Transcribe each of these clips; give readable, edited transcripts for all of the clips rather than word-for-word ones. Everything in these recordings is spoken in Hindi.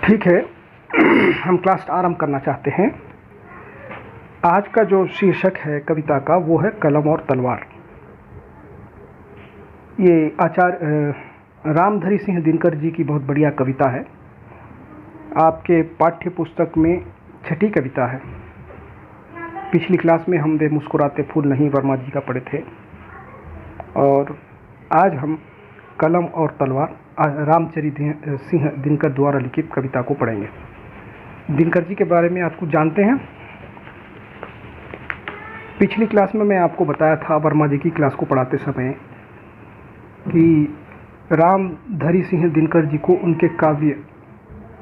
ठीक है। हम क्लास आरंभ करना चाहते हैं। आज का जो शीर्षक है कविता का वो है कलम और तलवार। ये आचार्य रामधरी सिंह दिनकर जी की बहुत बढ़िया कविता है। आपके पाठ्य पुस्तक में छठी कविता है। पिछली क्लास में हम वे मुस्कुराते फूल नहीं वर्मा जी का पढ़े थे और आज हम कलम और तलवार रामचरित सिंह दिनकर द्वारा लिखित कविता को पढ़ेंगे। दिनकर जी के बारे में आप कुछ जानते हैं? पिछली क्लास में मैं आपको बताया था वर्मा जी की क्लास को पढ़ाते समय कि रामधरी सिंह दिनकर जी को उनके काव्य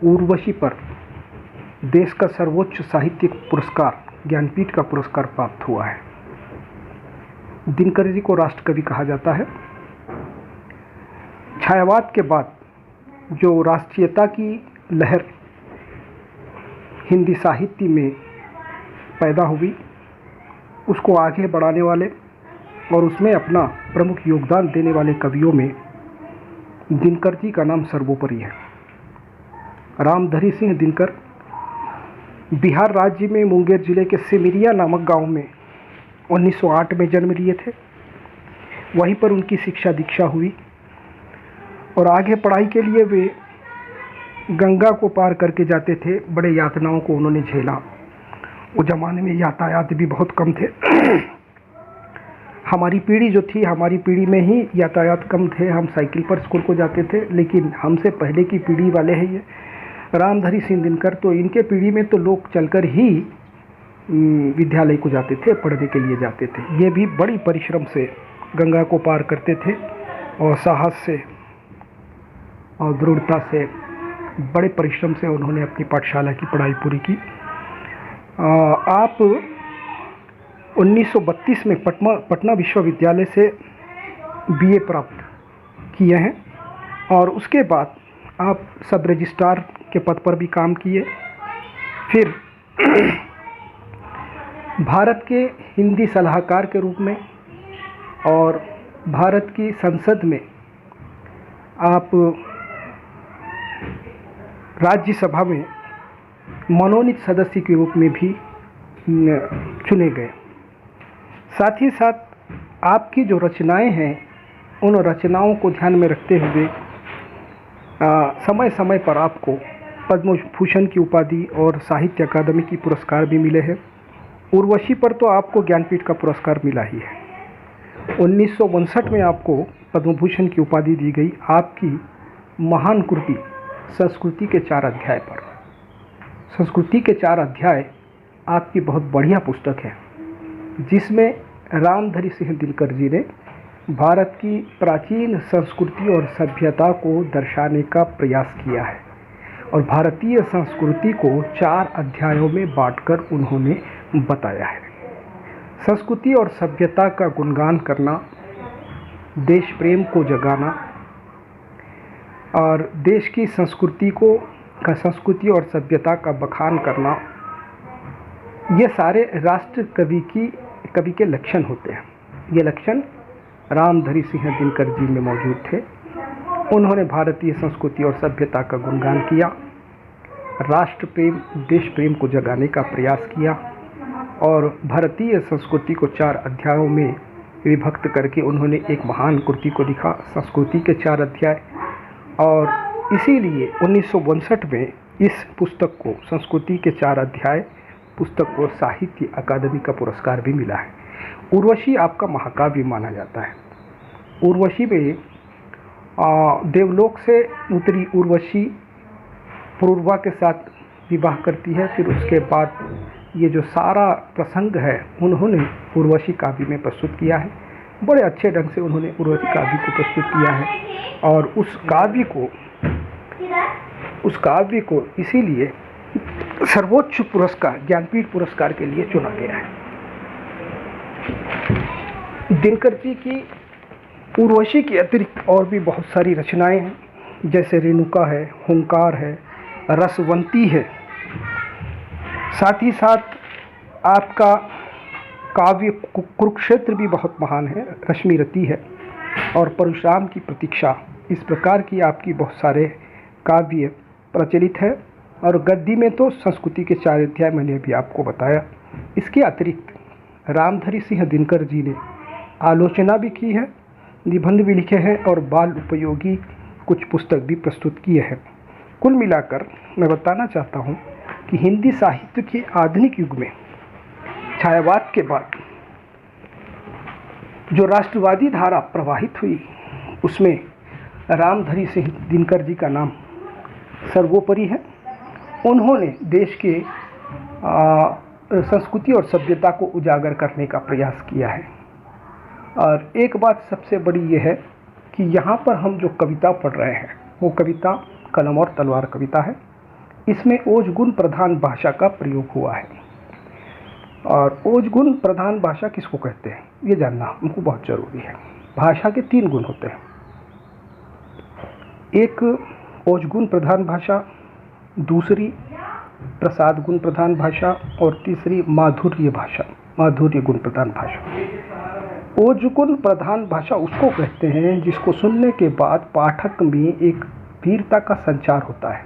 उर्वशी पर देश का सर्वोच्च साहित्यिक पुरस्कार ज्ञानपीठ का पुरस्कार प्राप्त हुआ है। दिनकर जी को राष्ट्रकवि कहा जाता है। छायावाद के बाद जो राष्ट्रीयता की लहर हिंदी साहित्य में पैदा हुई उसको आगे बढ़ाने वाले और उसमें अपना प्रमुख योगदान देने वाले कवियों में दिनकर जी का नाम सर्वोपरि है। रामधरी सिंह दिनकर बिहार राज्य में मुंगेर जिले के सिमरिया नामक गांव में 1908 में जन्म लिए थे। वहीं पर उनकी शिक्षा दीक्षा हुई और आगे पढ़ाई के लिए वे गंगा को पार करके जाते थे। बड़े यातनाओं को उन्होंने झेला। उस ज़माने में यातायात भी बहुत कम थे। हमारी पीढ़ी जो थी, हमारी पीढ़ी में ही यातायात कम थे। हम साइकिल पर स्कूल को जाते थे, लेकिन हमसे पहले की पीढ़ी वाले हैं ये रामधरी सिंह दिनकर, तो इनके पीढ़ी में तो लोग चलकर ही विद्यालय को जाते थे, पढ़ने के लिए जाते थे। ये भी बड़ी परिश्रम से गंगा को पार करते थे और साहस से और दृढ़ता से, बड़े परिश्रम से उन्होंने अपनी पाठशाला की पढ़ाई पूरी की। आप 1932 में पटना विश्वविद्यालय से बीए प्राप्त किए हैं और उसके बाद आप सब रजिस्ट्रार के पद पर भी काम किए। फिर भारत के हिंदी सलाहकार के रूप में और भारत की संसद में आप राज्यसभा में मनोनीत सदस्य के रूप में भी चुने गए। साथ ही साथ आपकी जो रचनाएं हैं उन रचनाओं को ध्यान में रखते हुए समय समय पर आपको पद्म भूषण की उपाधि और साहित्य अकादमी की पुरस्कार भी मिले हैं। उर्वशी पर तो आपको ज्ञानपीठ का पुरस्कार मिला ही है। 1959 में आपको पद्म भूषण की उपाधि दी गई आपकी महान कृति संस्कृति के 4 अध्याय पर। संस्कृति के 4 अध्याय आपकी बहुत बढ़िया पुस्तक है, जिसमें रामधरी सिंह दिनकर जी ने भारत की प्राचीन संस्कृति और सभ्यता को दर्शाने का प्रयास किया है और भारतीय संस्कृति को 4 अध्यायों में बांटकर उन्होंने बताया है। संस्कृति और सभ्यता का गुणगान करना, देश प्रेम को जगाना और देश की संस्कृति संस्कृति और सभ्यता का बखान करना, ये सारे राष्ट्र कवि के लक्षण होते हैं। ये लक्षण रामधरी सिंह दिनकर जी में मौजूद थे। उन्होंने भारतीय संस्कृति और सभ्यता का गुणगान किया, राष्ट्र प्रेम, देश प्रेम को जगाने का प्रयास किया और भारतीय संस्कृति को 4 अध्यायों में विभक्त करके उन्होंने एक महान कृति को लिखा, संस्कृति के 4 अध्याय। और इसीलिए 1962 में इस पुस्तक को, संस्कृति के 4 अध्याय पुस्तक को साहित्य अकादमी का पुरस्कार भी मिला है। उर्वशी आपका महाकाव्य माना जाता है। उर्वशी में देवलोक से उतरी उर्वशी पूर्वा के साथ विवाह करती है। फिर उसके बाद ये जो सारा प्रसंग है उन्होंने उर्वशी काव्य में प्रस्तुत किया है। बड़े अच्छे ढंग से उन्होंने उर्वशी काव्य को प्रस्तुत किया है और उस काव्य को इसीलिए सर्वोच्च पुरस्कार ज्ञानपीठ पुरस्कार के लिए चुना गया है। दिनकर जी की उर्वशी के अतिरिक्त और भी बहुत सारी रचनाएं हैं, जैसे रेणुका है, हुंकार है, रसवंती है। साथ ही साथ आपका काव्य कुरुक्षेत्र भी बहुत महान है, रश्मिरति है और परशुराम की प्रतीक्षा। इस प्रकार की आपकी बहुत सारे काव्य प्रचलित है और गद्दी में तो संस्कृति के 4 अध्याय मैंने अभी आपको बताया। इसके अतिरिक्त रामधारी सिंह दिनकर जी ने आलोचना भी की है, निबंध भी लिखे हैं और बाल उपयोगी कुछ पुस्तक भी प्रस्तुत किए हैं। कुल मिलाकर मैं बताना चाहता हूँ कि हिंदी साहित्य के आधुनिक युग में छायावाद के बाद जो राष्ट्रवादी धारा प्रवाहित हुई उसमें रामधारी सिंह दिनकर जी का नाम सर्वोपरि है। उन्होंने देश के संस्कृति और सभ्यता को उजागर करने का प्रयास किया है। और एक बात सबसे बड़ी ये है कि यहाँ पर हम जो कविता पढ़ रहे हैं वो कविता कलम और तलवार कविता है। इसमें ओजगुण प्रधान भाषा का प्रयोग हुआ है। और ओजगुण प्रधान भाषा किसको कहते हैं ये जानना हमको बहुत ज़रूरी है। भाषा के 3 गुण होते हैं, एक ओजगुण प्रधान भाषा, दूसरी प्रसाद गुण प्रधान भाषा और तीसरी माधुर्य भाषा, माधुर्य गुण प्रधान भाषा। ओजगुण प्रधान भाषा उसको कहते हैं जिसको सुनने के बाद पाठक में एक वीरता का संचार होता है।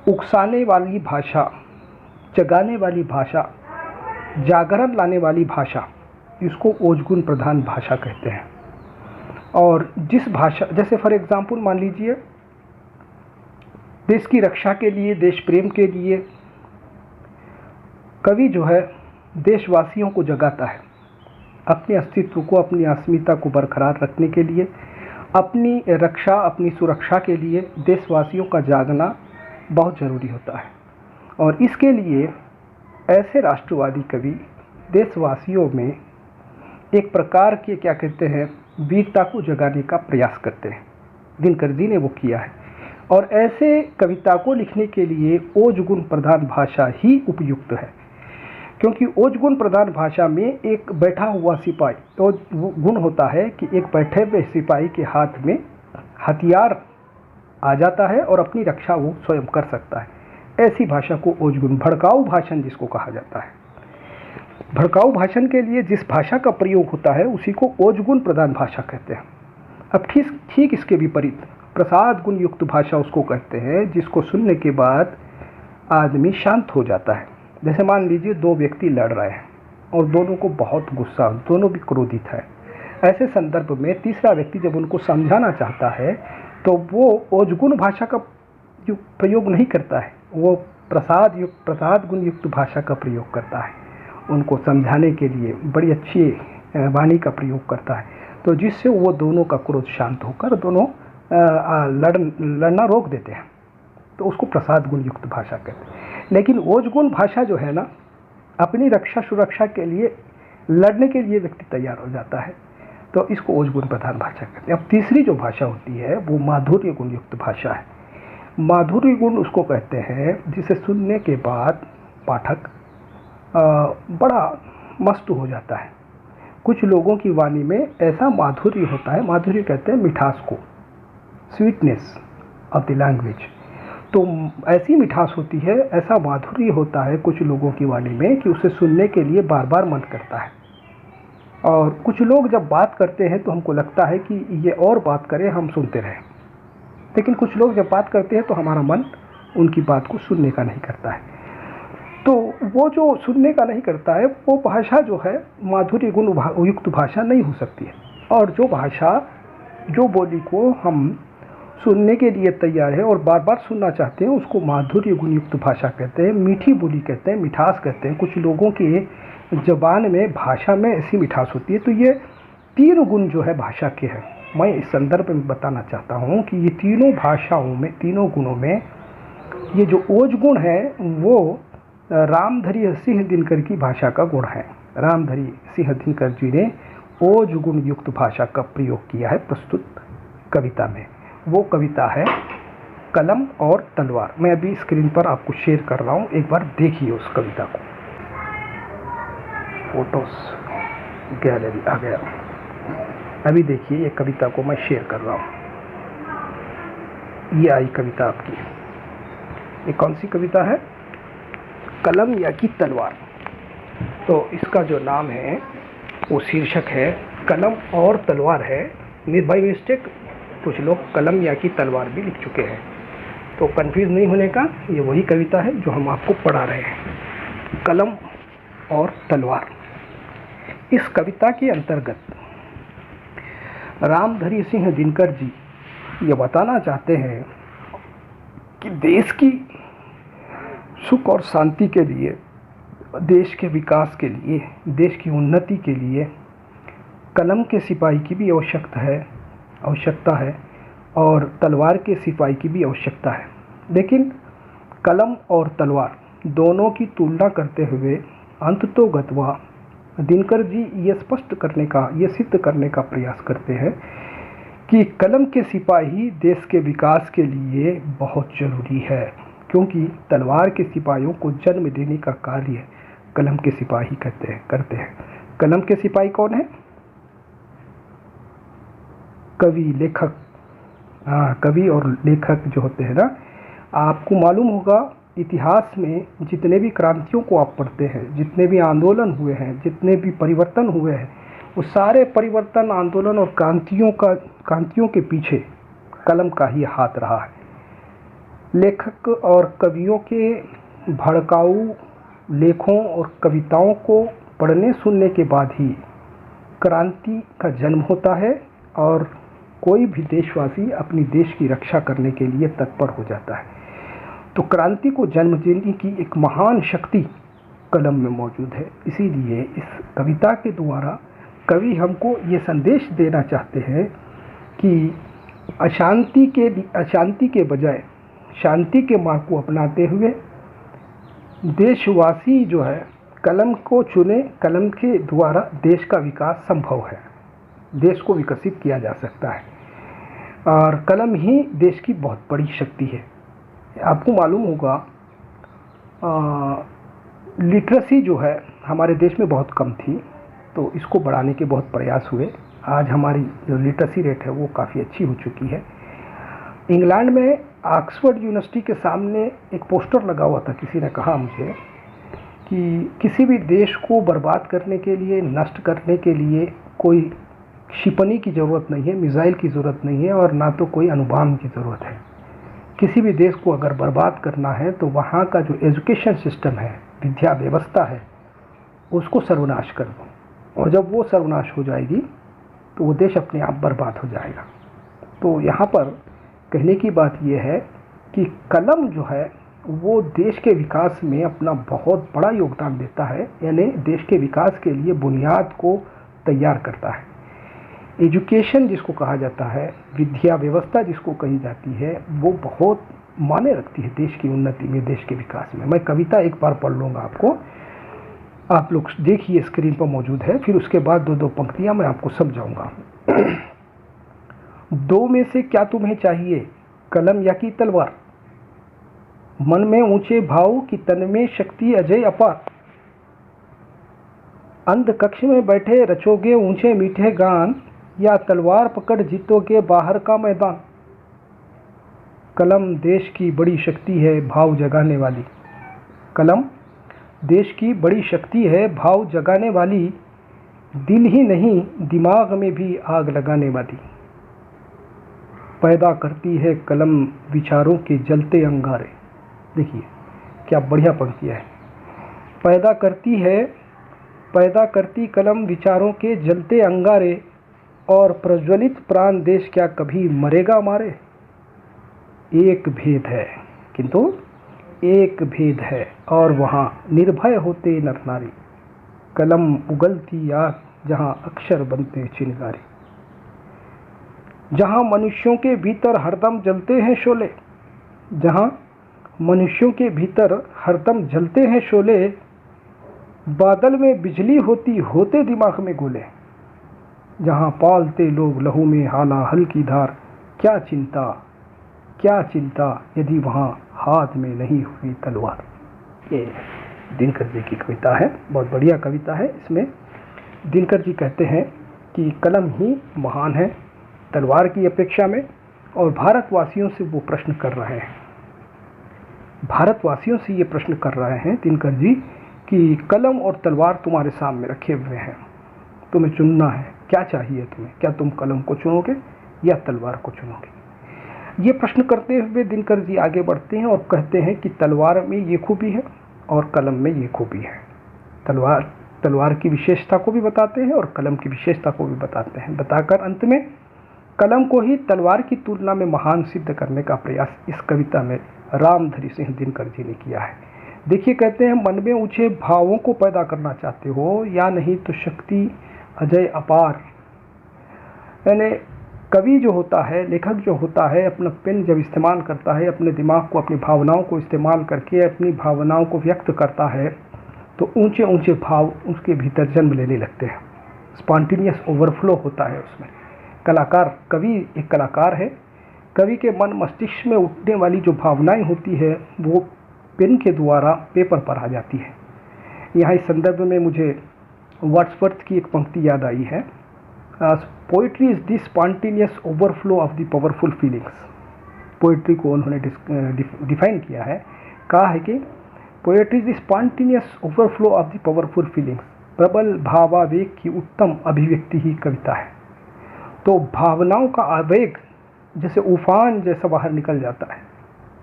उकसाने वाली भाषा, जगाने वाली भाषा, जागरण लाने वाली भाषा, इसको ओजगुण प्रधान भाषा कहते हैं। और जिस भाषा, जैसे फॉर एग्जाम्पल मान लीजिए देश की रक्षा के लिए, देश प्रेम के लिए कवि जो है देशवासियों को जगाता है, अपने अस्तित्व को, अपनी अस्मिता को बरकरार रखने के लिए, अपनी रक्षा, अपनी सुरक्षा के लिए देशवासियों का जागना बहुत ज़रूरी होता है। और इसके लिए ऐसे राष्ट्रवादी कवि देशवासियों में एक प्रकार के क्या कहते हैं वीरता को जगाने का प्रयास करते हैं। दिनकर जी ने वो किया है। और ऐसे कविता को लिखने के लिए ओजगुण प्रधान भाषा ही उपयुक्त है, क्योंकि ओजगुण प्रधान भाषा में एक बैठा हुआ सिपाही, तो गुण होता है कि एक बैठे हुए सिपाही के हाथ में हथियार आ जाता है और अपनी रक्षा वो स्वयं कर सकता है। ऐसी भाषा को ओजगुण, भड़काऊ भाषण जिसको कहा जाता है, भड़काऊ भाषण के लिए जिस भाषा का प्रयोग होता है उसी को ओजगुण प्रधान भाषा कहते हैं। अब ठीक इसके विपरीत प्रसाद गुण युक्त भाषा उसको कहते हैं जिसको सुनने के बाद आदमी शांत हो जाता है। जैसे मान लीजिए 2 व्यक्ति लड़ रहे हैं और दोनों को बहुत गुस्सा, दोनों भी क्रोधित है। ऐसे संदर्भ में तीसरा व्यक्ति जब उनको समझाना चाहता है तो वो ओजगुण भाषा का प्रयोग नहीं करता है, वो प्रसाद गुण युक्त भाषा का प्रयोग करता है। उनको समझाने के लिए बड़ी अच्छी वाणी का प्रयोग करता है, तो जिससे वो दोनों का क्रोध शांत होकर दोनों लड़ना रोक देते हैं। तो उसको प्रसाद गुण युक्त भाषा कहते हैं। लेकिन ओजगुण भाषा जो है ना, अपनी रक्षा सुरक्षा के लिए लड़ने के लिए व्यक्ति तैयार हो जाता है, तो इसको ओजगुण प्रधान भाषा कहते हैं। अब तीसरी जो भाषा होती है वो माधुर्य गुण युक्त भाषा है। माधुर्य गुण उसको कहते हैं जिसे सुनने के बाद पाठक बड़ा मस्त हो जाता है। कुछ लोगों की वाणी में ऐसा माधुर्य होता है, माधुर्य कहते हैं मिठास को, स्वीटनेस ऑफ द लैंग्वेज। तो ऐसी मिठास होती है, ऐसा माधुर्य होता है कुछ लोगों की वाणी में कि उसे सुनने के लिए बार बार मन करता है। और कुछ लोग जब बात करते हैं तो हमको लगता है कि ये और बात करें, हम सुनते रहें। लेकिन कुछ लोग जब बात करते हैं तो हमारा मन उनकी बात को सुनने का नहीं करता है। तो वो जो सुनने का नहीं करता है वो भाषा जो है माधुर्य गुण युक्त भाषा नहीं हो सकती है। और जो भाषा, जो बोली को हम सुनने के लिए तैयार है और बार बार सुनना चाहते हैं उसको माधुर्य गुण युक्त भाषा कहते हैं, मीठी बोली कहते हैं, मिठास कहते हैं। कुछ लोगों की ज़बान में, भाषा में ऐसी मिठास होती है। तो ये 3 गुण जो है भाषा के हैं। मैं इस संदर्भ में बताना चाहता हूँ कि ये तीनों भाषाओं में, तीनों गुणों में ये जो ओज गुण है वो रामधारी सिंह दिनकर की भाषा का गुण है। रामधारी सिंह दिनकर जी ने ओज गुण युक्त भाषा का प्रयोग किया है प्रस्तुत कविता में। वो कविता है कलम और तलवार। मैं अभी स्क्रीन पर आपको शेयर कर रहा हूँ, एक बार देखिए उस कविता को। फोटोस गैलरी आ गया, अभी देखिए ये कविता को मैं शेयर कर रहा हूँ। ये आई कविता आपकी। ये कौन सी कविता है? कलम या की तलवार। तो इसका जो नाम है वो शीर्षक है कलम और तलवार है। बाई मिस्टेक कुछ लोग कलम या की तलवार भी लिख चुके हैं। तो कंफ्यूज नहीं होने का, ये वही कविता है जो हम आपको पढ़ा रहे हैं, कलम और तलवार। इस कविता के अंतर्गत रामधारी सिंह दिनकर जी ये बताना चाहते हैं कि देश की सुख और शांति के लिए, देश के विकास के लिए, देश की उन्नति के लिए कलम के सिपाही की भी आवश्यकता है और तलवार के सिपाही की भी आवश्यकता है। लेकिन कलम और तलवार दोनों की तुलना करते हुए अंततोगत्वा दिनकर जी ये स्पष्ट करने का, ये सिद्ध करने का प्रयास करते हैं कि कलम के सिपाही देश के विकास के लिए बहुत ज़रूरी है, क्योंकि तलवार के सिपाहियों को जन्म देने का कार्य कलम के सिपाही करते हैं। कलम के सिपाही कौन है? कवि, लेखक। कवि और लेखक जो होते हैं ना, आपको मालूम होगा इतिहास में जितने भी क्रांतियों को आप पढ़ते हैं, जितने भी आंदोलन हुए हैं, जितने भी परिवर्तन हुए हैं, वो सारे परिवर्तन, आंदोलन और क्रांतियों के पीछे कलम का ही हाथ रहा है। लेखक और कवियों के भड़काऊ लेखों और कविताओं को पढ़ने सुनने के बाद ही क्रांति का जन्म होता है और कोई भी देशवासी अपनी देश की रक्षा करने के लिए तत्पर हो जाता है। तो क्रांति को जन्म देने की एक महान शक्ति कलम में मौजूद है। इसीलिए इस कविता के द्वारा कवि हमको ये संदेश देना चाहते हैं कि अशांति के बजाय शांति के मार्ग को अपनाते हुए देशवासी जो है कलम को चुने। कलम के द्वारा देश का विकास संभव है, देश को विकसित किया जा सकता है और कलम ही देश की बहुत बड़ी शक्ति है। आपको मालूम होगा लिटरेसी जो है हमारे देश में बहुत कम थी, तो इसको बढ़ाने के बहुत प्रयास हुए। आज हमारी जो लिटरेसी रेट है वो काफ़ी अच्छी हो चुकी है। इंग्लैंड में ऑक्सफोर्ड यूनिवर्सिटी के सामने एक पोस्टर लगा हुआ था। किसी ने कहा मुझे कि किसी भी देश को बर्बाद करने के लिए, नष्ट करने के लिए कोई क्षिपणी की ज़रूरत नहीं है, मिसाइल की ज़रूरत नहीं है और ना तो कोई अणुबम की ज़रूरत है। किसी भी देश को अगर बर्बाद करना है तो वहाँ का जो एजुकेशन सिस्टम है, विद्या व्यवस्था है, उसको सर्वनाश कर दो और जब वो सर्वनाश हो जाएगी तो वो देश अपने आप बर्बाद हो जाएगा। तो यहाँ पर कहने की बात यह है कि कलम जो है वो देश के विकास में अपना बहुत बड़ा योगदान देता है, यानी देश के विकास के लिए बुनियाद को तैयार करता है। एजुकेशन जिसको कहा जाता है, विद्या व्यवस्था जिसको कही जाती है, वो बहुत मायने रखती है देश की उन्नति में, देश के विकास में। मैं कविता एक बार पढ़ लूँगा आपको, आप लोग देखिए, स्क्रीन पर मौजूद है, फिर उसके बाद दो पंक्तियाँ मैं आपको समझाऊंगा। दो में से क्या तुम्हें चाहिए, कलम या कि तलवार? मन में ऊंचे भाव कि तन में शक्ति अजय अपार। अंध कक्ष में बैठे रचोगे ऊंचे मीठे गान, या तलवार पकड़ जीतोगे बाहर का मैदान। कलम देश की बड़ी शक्ति है, भाव जगाने वाली। कलम देश की बड़ी शक्ति है, भाव जगाने वाली। दिल ही नहीं दिमाग में भी आग लगाने वाली। पैदा करती है कलम विचारों के जलते अंगारे। देखिए क्या बढ़िया पंक्तियाँ है। पैदा करती कलम विचारों के जलते अंगारे, और प्रज्वलित प्राण देश क्या कभी मरेगा मारे। एक भेद है, किंतु एक भेद है, और वहाँ निर्भय होते नर नारी। कलम उगलती आग जहाँ अक्षर बनते चिंगारी। जहाँ मनुष्यों के भीतर हरदम जलते हैं शोले, जहाँ मनुष्यों के भीतर हरदम जलते हैं शोले। बादल में बिजली होते दिमाग में गोले। जहाँ पालते लोग लहू में हाला हल की धार। क्या चिंता यदि वहाँ हाथ में नहीं हुई तलवार। ये दिनकर जी की कविता है, बहुत बढ़िया कविता है। इसमें दिनकर जी कहते हैं कि कलम ही महान है तलवार की अपेक्षा में, और भारतवासियों से वो प्रश्न कर रहे हैं। भारतवासियों से ये प्रश्न कर रहे हैं दिनकर जी कि कलम और तलवार तुम्हारे सामने रखे हुए हैं, तुम्हें चुनना है, क्या चाहिए तुम्हें? क्या तुम कलम को चुनोगे या तलवार को चुनोगे? ये प्रश्न करते हुए दिनकर जी आगे बढ़ते हैं और कहते हैं कि तलवार में ये खूबी है और कलम में ये खूबी है। तलवार की विशेषता को भी बताते हैं और कलम की विशेषता को भी बताते हैं, बताकर अंत में कलम को ही तलवार की तुलना में महान सिद्ध करने का प्रयास इस कविता में रामधरी सिंह दिनकर जी ने किया है। देखिए, कहते हैं, मन में ऊंचे भावों को पैदा करना चाहते हो या नहीं तो शक्ति अजय अपार। यानी कवि जो होता है, लेखक जो होता है, अपना पेन जब इस्तेमाल करता है, अपने दिमाग को, अपनी भावनाओं को इस्तेमाल करके अपनी भावनाओं को व्यक्त करता है, तो ऊंचे ऊंचे भाव उसके भीतर जन्म लेने लगते हैं। स्पॉन्टेनियस ओवरफ्लो होता है उसमें। कलाकार, कवि एक कलाकार है। कवि के मन मस्तिष्क में उठने वाली जो भावनाएं होती है वो पेन के द्वारा पेपर पर आ जाती है। यहाँ इस संदर्भ में मुझे वर्ड्सवर्थ की एक पंक्ति याद आई है, poetry is the spontaneous overflow of the powerful feelings. Poetry को उन्होंने डिफाइन किया है, कहा है कि poetry is the spontaneous overflow of the powerful feelings. प्रबल भावावेग की उत्तम अभिव्यक्ति ही कविता है। तो भावनाओं का आवेग जैसे उफान जैसा बाहर निकल जाता है।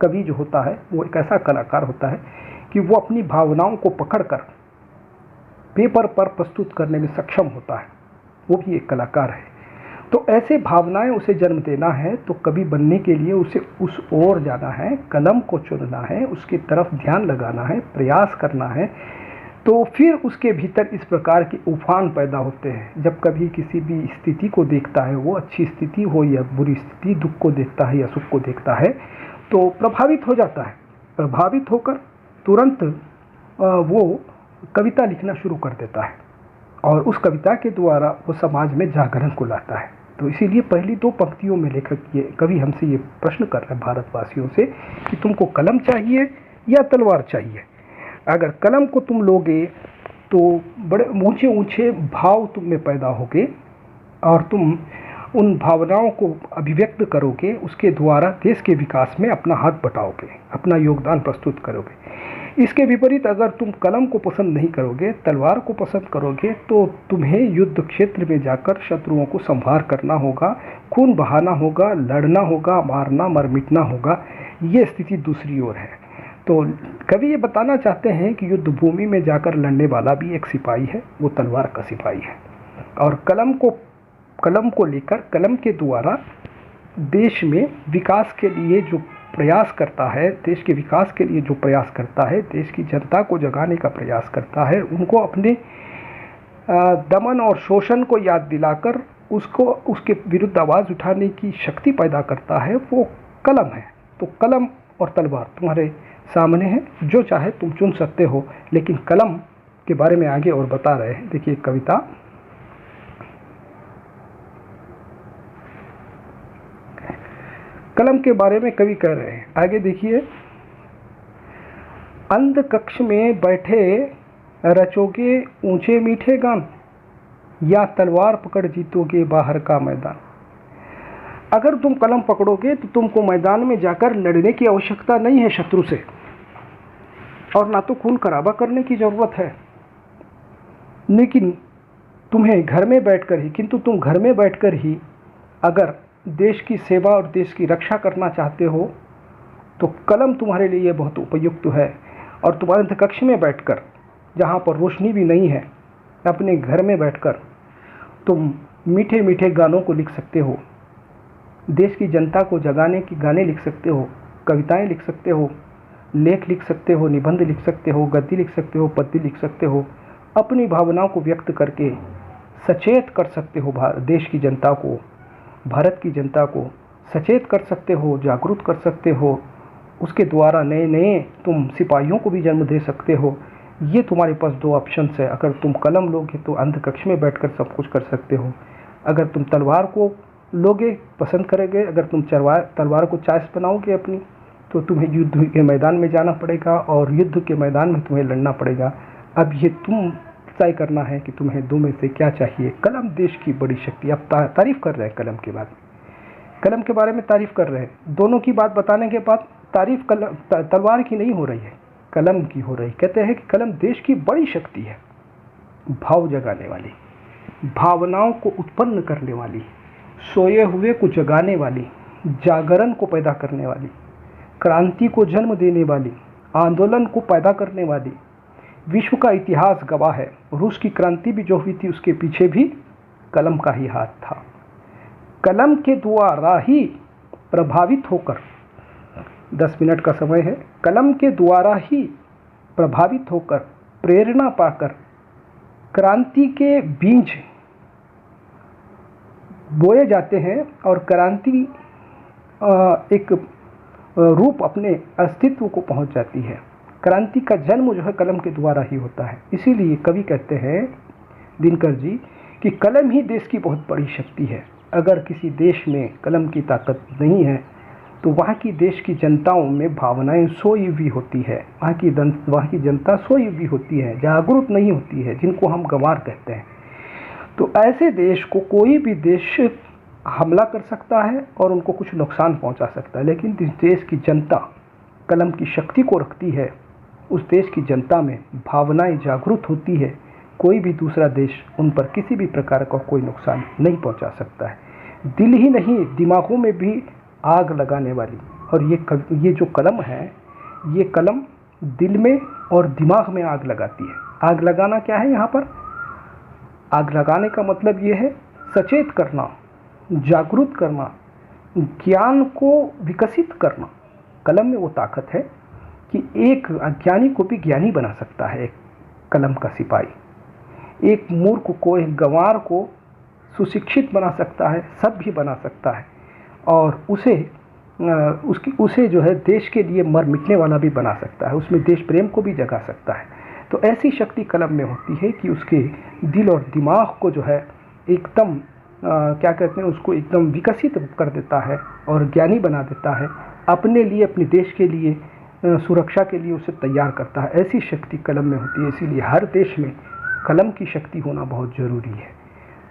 कवि जो होता है वो एक ऐसा कलाकार होता है कि वो अपनी भावनाओं को पकड़कर पेपर पर प्रस्तुत करने में सक्षम होता है, वो भी एक कलाकार है। तो ऐसे भावनाएं उसे जन्म देना है, तो कवि बनने के लिए उसे उस ओर जाना है, कलम को चुनना है, उसकी तरफ ध्यान लगाना है, प्रयास करना है, तो फिर उसके भीतर इस प्रकार के उफान पैदा होते हैं। जब कभी किसी भी स्थिति को देखता है, वो अच्छी स्थिति हो या बुरी स्थिति, दुख को देखता है या सुख को देखता है, तो प्रभावित हो जाता है। प्रभावित होकर तुरंत वो कविता लिखना शुरू कर देता है और उस कविता के द्वारा वो समाज में जागरण को लाता है। तो इसीलिए पहली दो पंक्तियों में लेखक ये कवि हमसे ये प्रश्न कर रहे हैं भारतवासियों से कि तुमको कलम चाहिए या तलवार चाहिए। अगर कलम को तुम लोगे तो बड़े ऊंचे ऊंचे भाव तुम में पैदा होंगे और तुम उन भावनाओं को अभिव्यक्त करोगे, उसके द्वारा देश के विकास में अपना हाथ बटाओगे, अपना योगदान प्रस्तुत करोगे। इसके विपरीत अगर तुम कलम को पसंद नहीं करोगे, तलवार को पसंद करोगे, तो तुम्हें युद्ध क्षेत्र में जाकर शत्रुओं को संहार करना होगा, खून बहाना होगा, लड़ना होगा, मारना मर मिटना होगा। ये स्थिति दूसरी ओर है। तो कवि ये बताना चाहते हैं कि युद्ध भूमि में जाकर लड़ने वाला भी एक सिपाही है, वो तलवार का सिपाही है। और कलम को लेकर, कलम के द्वारा देश में विकास के लिए जो प्रयास करता है, देश के विकास के लिए जो प्रयास करता है, देश की जनता को जगाने का प्रयास करता है, उनको अपने दमन और शोषण को याद दिलाकर उसको उसके विरुद्ध आवाज़ उठाने की शक्ति पैदा करता है, वो कलम है। तो कलम और तलवार तुम्हारे सामने है, जो चाहे तुम चुन सकते हो। लेकिन कलम के बारे में आगे और बता रहे हैं। देखिए कविता, कलम के बारे में कवि कह रहे हैं, आगे देखिए, अंध कक्ष में बैठे रचोगे ऊंचे मीठे गान या तलवार पकड़ जीतोगे बाहर का मैदान। अगर तुम कलम पकड़ोगे तो तुमको मैदान में जाकर लड़ने की आवश्यकता नहीं है शत्रु से, और ना तो खून खराबा करने की जरूरत है। लेकिन तुम्हें घर में बैठकर ही, किंतु तुम घर में बैठकर ही अगर देश की सेवा और देश की रक्षा करना चाहते हो तो कलम तुम्हारे लिए बहुत उपयुक्त है। और तुम अंध कक्ष में बैठकर, जहाँ पर रोशनी भी नहीं है, अपने घर में बैठकर तुम मीठे मीठे गानों को लिख सकते हो, देश की जनता को जगाने की गाने लिख सकते हो, कविताएं लिख सकते हो, लेख लिख सकते हो, निबंध लिख सकते हो, गद्य लिख सकते हो, पद्य लिख सकते हो। अपनी भावनाओं को व्यक्त करके सचेत कर सकते हो, देश की जनता को, भारत की जनता को सचेत कर सकते हो, जागरूक कर सकते हो। उसके द्वारा नए नए तुम सिपाहियों को भी जन्म दे सकते हो। ये तुम्हारे पास दो ऑप्शंस है। अगर तुम कलम लोगे तो अंध कक्ष में बैठकर सब कुछ कर सकते हो। अगर तुम तलवार को लोगे, पसंद करोगे, अगर तुम तलवार को चॉइस बनाओगे अपनी, तो तुम्हें युद्ध के मैदान में जाना पड़ेगा और युद्ध के मैदान में तुम्हें लड़ना पड़ेगा। अब ये तुम तय करना है कि तुम्हें दो में से क्या चाहिए। कलम देश की बड़ी शक्ति। अब तारीफ कर रहे हैं कलम के बारे में, कलम के बारे में तारीफ कर रहे हैं। दोनों की बात बताने के बाद तारीफ तलवार की नहीं हो रही है, कलम की हो रही। कहते हैं कि कलम देश की बड़ी शक्ति है, भाव जगाने वाली, भावनाओं को उत्पन्न करने वाली, सोए हुए को जगाने वाली, जागरण को पैदा करने वाली, क्रांति को जन्म देने वाली, आंदोलन को पैदा करने वाली, विश्व का इतिहास गवाह है। रूस की क्रांति भी जो हुई थी उसके पीछे भी कलम का ही हाथ था। कलम के द्वारा ही प्रभावित होकर, 10 मिनट का समय है, कलम के द्वारा ही प्रभावित होकर, प्रेरणा पाकर क्रांति के बीज बोए जाते हैं और क्रांति एक रूप अपने अस्तित्व को पहुंच जाती है। क्रांति का जन्म जो है कलम के द्वारा ही होता है। इसीलिए कवि कहते हैं दिनकर जी कि कलम ही देश की बहुत बड़ी शक्ति है। अगर किसी देश में कलम की ताकत नहीं है तो वहाँ की देश की जनताओं में भावनाएं सोई हुई होती है, वहाँ की जनता सोई हुई होती है, जागरूक नहीं होती है, जिनको हम गंवार कहते हैं। तो ऐसे देश को कोई भी देश हमला कर सकता है और उनको कुछ नुकसान पहुंचा सकता है, लेकिन जिस देश की जनता कलम की शक्ति को रखती है, उस देश की जनता में भावनाएं जागरूक होती है, कोई भी दूसरा देश उन पर किसी भी प्रकार का कोई नुकसान नहीं पहुंचा सकता है। दिल ही नहीं, दिमागों में भी आग लगाने वाली, और ये जो कलम है, ये कलम दिल में और दिमाग में आग लगाती है। आग लगाना क्या है यहाँ पर? आग लगाने का मतलब ये है सचेत करना, जागरूक करना, ज्ञान को विकसित करना। कलम में वो ताकत है कि एक अज्ञानी को भी ज्ञानी बना सकता है एक कलम का सिपाही। एक मूर्ख को, एक गंवार को सुशिक्षित बना सकता है, सभ्य बना सकता है, और उसे जो है देश के लिए मर मिटने वाला भी बना सकता है, उसमें देश प्रेम को भी जगा सकता है। तो ऐसी शक्ति कलम में होती है कि उसके दिल और दिमाग को जो है एकदम क्या कहते हैं, उसको एकदम विकसित कर देता है और ज्ञानी बना देता है, अपने लिए, अपने देश के लिए, सुरक्षा के लिए उसे तैयार करता है। ऐसी शक्ति कलम में होती है। इसीलिए हर देश में कलम की शक्ति होना बहुत ज़रूरी है।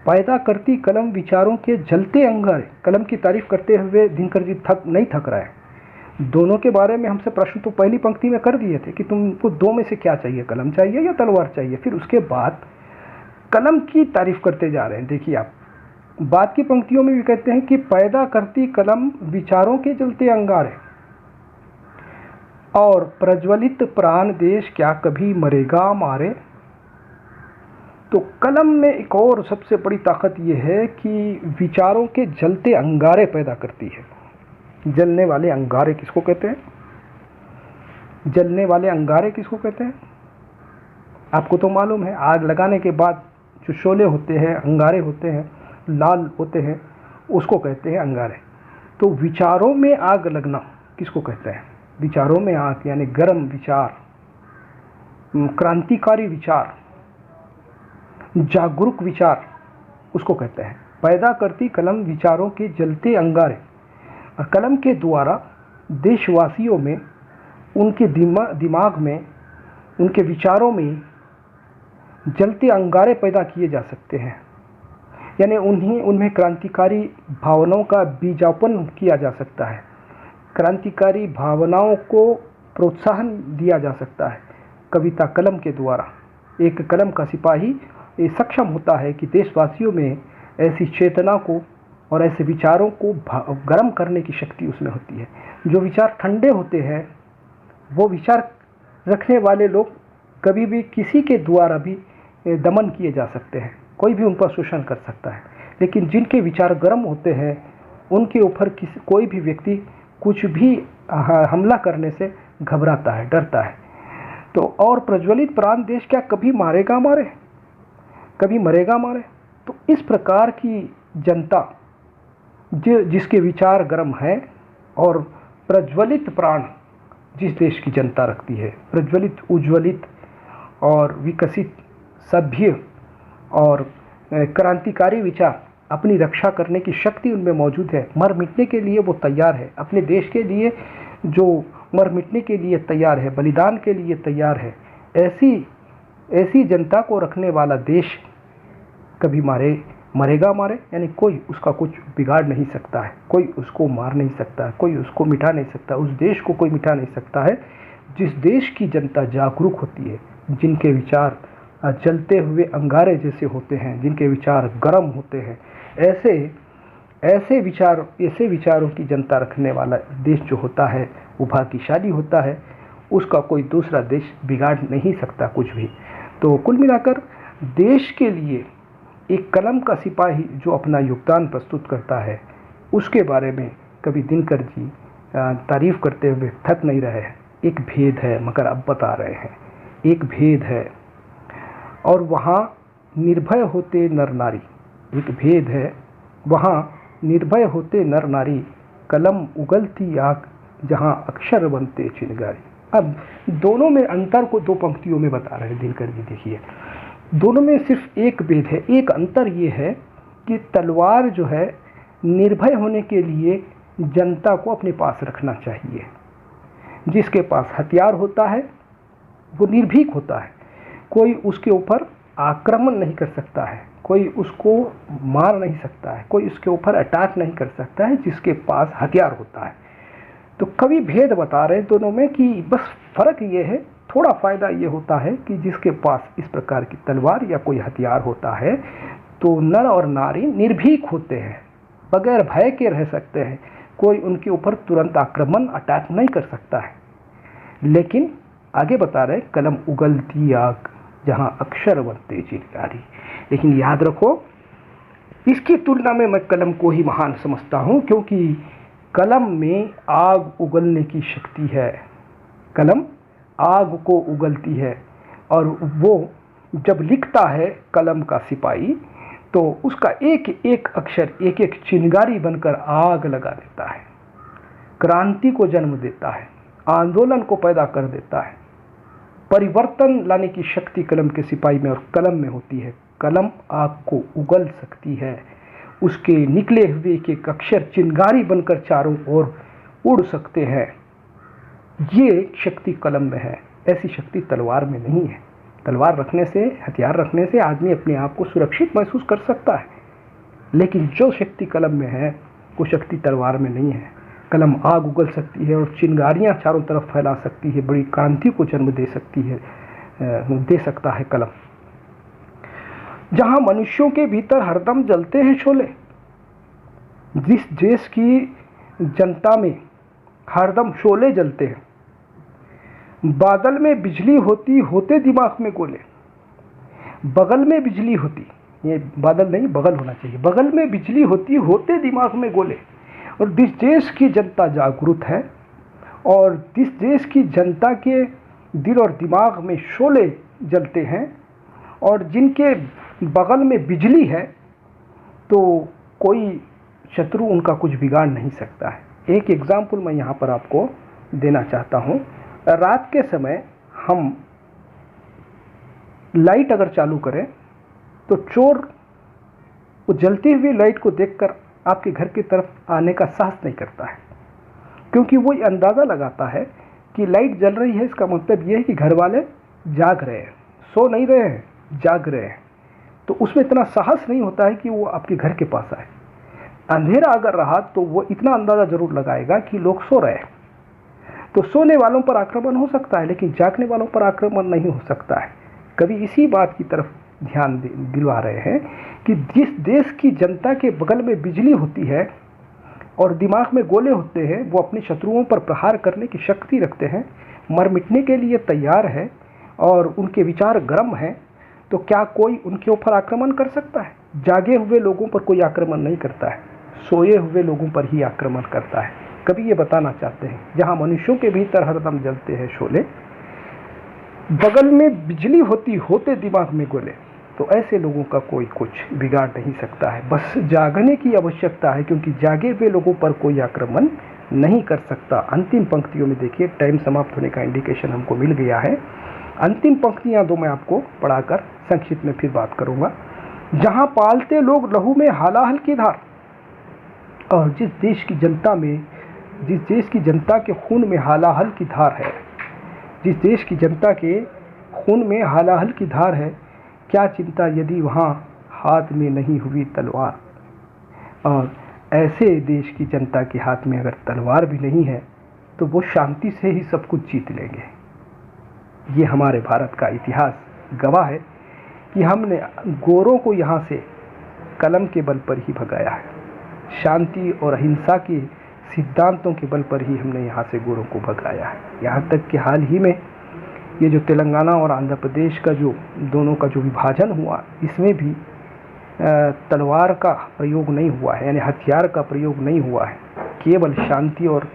पैदा करती कलम विचारों के जलते अंगारे। कलम की तारीफ करते हुए दिनकर जी नहीं थक रहा है। दोनों के बारे में हमसे प्रश्न तो पहली पंक्ति में कर दिए थे कि तुमको दो में से क्या चाहिए, कलम चाहिए या तलवार चाहिए। फिर उसके बाद कलम की तारीफ करते जा रहे हैं। देखिए आप, बाद की पंक्तियों में भी कहते हैं कि पैदा करती कलम विचारों के जलते अंगारे, और प्रज्वलित प्राण देश क्या कभी मरेगा मारे। तो कलम में एक और सबसे बड़ी ताकत यह है कि विचारों के जलते अंगारे पैदा करती है। जलने वाले अंगारे किसको कहते हैं? जलने वाले अंगारे किसको कहते हैं? आपको तो मालूम है, आग लगाने के बाद जो शोले होते हैं, अंगारे होते हैं, लाल होते हैं, उसको कहते हैं अंगारे। तो विचारों में आग लगना किसको कहते हैं? विचारों में आग यानी गर्म विचार, क्रांतिकारी विचार, जागरूक विचार, उसको कहते हैं। पैदा करती कलम विचारों के जलते अंगारे, और कलम के द्वारा देशवासियों में, उनके दिमाग में, उनके विचारों में जलते अंगारे पैदा किए जा सकते हैं। यानी उनमें क्रांतिकारी भावनाओं का बीजापन किया जा सकता है, क्रांतिकारी भावनाओं को प्रोत्साहन दिया जा सकता है कविता कलम के द्वारा। एक कलम का सिपाही ये सक्षम होता है कि देशवासियों में ऐसी चेतना को और ऐसे विचारों को गर्म करने की शक्ति उसमें होती है। जो विचार ठंडे होते हैं, वो विचार रखने वाले लोग कभी भी किसी के द्वारा भी दमन किए जा सकते हैं, कोई भी उन पर शोषण कर सकता है। लेकिन जिनके विचार गर्म होते हैं, उनके ऊपर कोई भी व्यक्ति कुछ भी हमला करने से घबराता है, डरता है। तो और प्रज्वलित प्राण देश क्या कभी मारेगा मारे, कभी मरेगा मारे। तो इस प्रकार की जनता जिसके विचार गर्म है और प्रज्वलित प्राण जिस देश की जनता रखती है, प्रज्वलित, उज्ज्वलित और विकसित, सभ्य और क्रांतिकारी विचार, अपनी रक्षा करने की शक्ति उनमें मौजूद है। मर मिटने के लिए वो तैयार है, अपने देश के लिए जो मर मिटने के लिए तैयार है, बलिदान के लिए तैयार है। ऐसी जनता को रखने वाला देश कभी मरेगा मारे, यानी कोई उसका कुछ बिगाड़ नहीं सकता है, कोई उसको मार नहीं सकता है, कोई उसको मिटा नहीं सकता, उस देश को कोई मिटा नहीं सकता है जिस देश की जनता जागरूक होती है, जिनके विचार जलते हुए अंगारे जैसे होते हैं, जिनके विचार गर्म होते हैं। ऐसे विचारों की जनता रखने वाला देश जो होता है वो भाग्यशाली होता है, उसका कोई दूसरा देश बिगाड़ नहीं सकता कुछ भी। तो कुल मिलाकर देश के लिए एक कलम का सिपाही जो अपना योगदान प्रस्तुत करता है, उसके बारे में कभी दिनकर जी तारीफ करते हुए थक नहीं रहे हैं। एक भेद है, मगर अब बता रहे हैं, एक भेद है और वहाँ निर्भय होते नर नारी, एक भेद है वहाँ निर्भय होते नर नारी, कलम उगलती आग जहाँ अक्षर बनते चिनगारी। अब दोनों में अंतर को दो पंक्तियों में बता रहे हैं दिनकर जी। देखिए, दोनों में सिर्फ एक भेद है, एक अंतर ये है कि तलवार जो है निर्भय होने के लिए जनता को अपने पास रखना चाहिए। जिसके पास हथियार होता है वो निर्भीक होता है, कोई उसके ऊपर आक्रमण नहीं कर सकता है, कोई उसको मार नहीं सकता है, कोई उसके ऊपर अटैक नहीं कर सकता है जिसके पास हथियार होता है। तो कवि भेद बता रहे हैं दोनों में कि बस फर्क ये है, थोड़ा फ़ायदा ये होता है कि जिसके पास इस प्रकार की तलवार या कोई हथियार होता है तो नर और नारी निर्भीक होते हैं, बगैर भय के रह सकते हैं, कोई उनके ऊपर तुरंत आक्रमण अटैक नहीं कर सकता है। लेकिन आगे बता रहे कलम उगलती आग जहाँ अक्षर बनते चिनगारी। लेकिन याद रखो, इसकी तुलना में मैं कलम को ही महान समझता हूँ, क्योंकि कलम में आग उगलने की शक्ति है। कलम आग को उगलती है और वो जब लिखता है कलम का सिपाही तो उसका एक एक अक्षर एक एक चिनगारी बनकर आग लगा देता है, क्रांति को जन्म देता है, आंदोलन को पैदा कर देता है। परिवर्तन लाने की शक्ति कलम के सिपाही में और कलम में होती है। कलम आग को उगल सकती है, उसके निकले हुए एक एक अक्षर चिनगारी बनकर चारों ओर उड़ सकते हैं। ये शक्ति कलम में है, ऐसी शक्ति तलवार में नहीं है। तलवार रखने से, हथियार रखने से आदमी अपने आप को सुरक्षित महसूस कर सकता है, लेकिन जो शक्ति कलम में है वो शक्ति तलवार में नहीं है। कलम आग उगल सकती है और चिंगारियां चारों तरफ फैला सकती है, बड़ी क्रांति को जन्म दे सकता है कलम। जहां मनुष्यों के भीतर हरदम जलते हैं शोले, जिस देश की जनता में हरदम शोले जलते हैं, बादल में बिजली होती होते दिमाग में गोले, बगल में बिजली होती, ये बादल नहीं बगल होना चाहिए, बगल में बिजली होती होते दिमाग में गोले। और जिस देश की जनता जागरूक है और जिस देश की जनता के दिल और दिमाग में शोले जलते हैं और जिनके बगल में बिजली है, तो कोई शत्रु उनका कुछ बिगाड़ नहीं सकता है। एक एग्जाम्पल मैं यहाँ पर आपको देना चाहता हूँ। रात के समय हम लाइट अगर चालू करें तो चोर वो जलती हुई लाइट को देखकर आपके घर की तरफ आने का साहस नहीं करता है, क्योंकि वो अंदाज़ा लगाता है कि लाइट जल रही है, इसका मतलब ये है कि घर वाले जाग रहे हैं, सो नहीं रहे हैं, जाग रहे हैं। तो उसमें इतना साहस नहीं होता है कि वो आपके घर के पास आए। अंधेरा अगर रहा तो वो इतना अंदाज़ा जरूर लगाएगा कि लोग सो रहे हैं, तो सोने वालों पर आक्रमण हो सकता है, लेकिन जागने वालों पर आक्रमण नहीं हो सकता है। कभी इसी बात की तरफ ध्यान दिलवा रहे हैं कि जिस देश की जनता के बगल में बिजली होती है और दिमाग में गोले होते हैं, वो अपने शत्रुओं पर प्रहार करने की शक्ति रखते हैं, मर मिटने के लिए तैयार है और उनके विचार गर्म हैं, तो क्या कोई उनके ऊपर आक्रमण कर सकता है? जागे हुए लोगों पर कोई आक्रमण नहीं करता है, सोए हुए लोगों पर ही आक्रमण करता है। कभी ये बताना चाहते हैं, जहाँ मनुष्यों के भीतर हरदम जलते हैं शोले, बगल में बिजली होती होते दिमाग में गोले, तो ऐसे लोगों का कोई कुछ बिगाड़ नहीं सकता है। बस जागने की आवश्यकता है, क्योंकि जागे हुए लोगों पर कोई आक्रमण नहीं कर सकता। अंतिम पंक्तियों में देखिए, टाइम समाप्त होने का इंडिकेशन हमको मिल गया है। अंतिम पंक्तियां दो मैं आपको पढ़ाकर संक्षिप्त में फिर बात करूंगा। जहां पालते लोग लहू में हालाहल की धार, और जिस देश की जनता के खून में हालाहल की धार है, जिस देश की जनता के खून में हालाहल की धार है, क्या चिंता यदि वहाँ हाथ में नहीं हुई तलवार। और ऐसे देश की जनता के हाथ में अगर तलवार भी नहीं है तो वो शांति से ही सब कुछ जीत लेंगे। ये हमारे भारत का इतिहास गवाह है कि हमने गोरों को यहाँ से कलम के बल पर ही भगाया है। शांति और अहिंसा के सिद्धांतों के बल पर ही हमने यहाँ से गोरों को भगाया है। यहाँ तक कि हाल ही में ये जो तेलंगाना और आंध्र प्रदेश का जो दोनों का जो विभाजन हुआ, इसमें भी तलवार का प्रयोग नहीं हुआ है, यानी हथियार का प्रयोग नहीं हुआ है, केवल शांति और